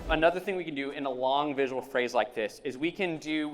Another thing we can do in a long visual phrase like this is we can do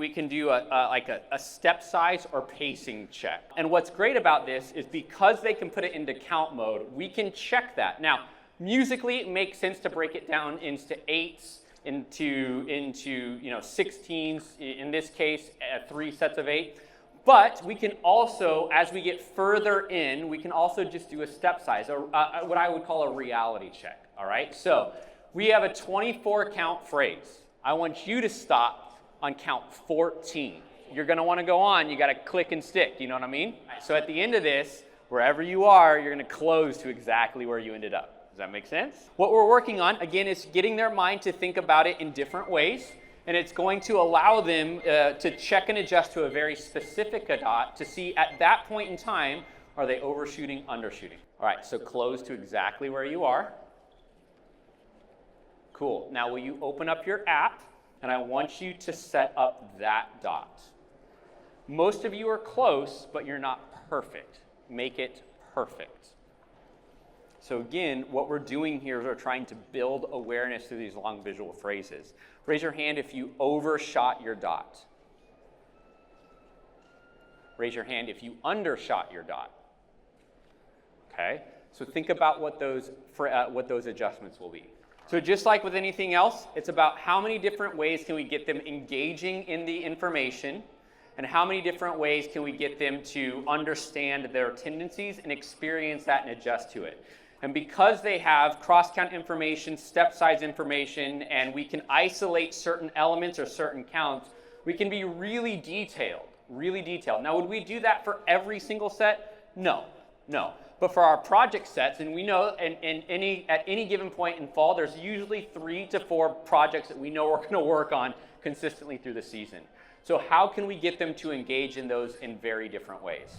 a step size or pacing check. And what's great about this is because they can put it into count mode, we can check that. Now, musically, it makes sense to break it down into eights, into 16s, in this case, 3 sets of 8. But we can also, as we get further in, we can also just do a step size, or what I would call a reality check, all right? So we have a 24 count phrase. I want you to stop on count 14. You're gonna wanna go on, you gotta click and stick, you know what I mean? So at the end of this, wherever you are, you're gonna close to exactly where you ended up. Does that make sense? What we're working on, again, is getting their mind to think about it in different ways. And it's going to allow them to check and adjust to a very specific dot to see at that point in time, are they overshooting, undershooting? All right, so close to exactly where you are. Cool. Now will you open up your app, and I want you to set up that dot. Most of you are close, but you're not perfect. Make it perfect. So again, what we're doing here is we're trying to build awareness through these long visual phrases. Raise your hand if you overshot your dot. Raise your hand if you undershot your dot. Okay, so think about what those adjustments will be. So just like with anything else, it's about how many different ways can we get them engaging in the information, and how many different ways can we get them to understand their tendencies and experience that and adjust to it. And because they have cross-count information, step size information, and we can isolate certain elements or certain counts, we can be really detailed, really detailed. Now, would we do that for every single set? No. But for our project sets, and we know at any given point in fall, there's usually 3 to 4 projects that we know we're gonna work on consistently through the season. So how can we get them to engage in those in very different ways?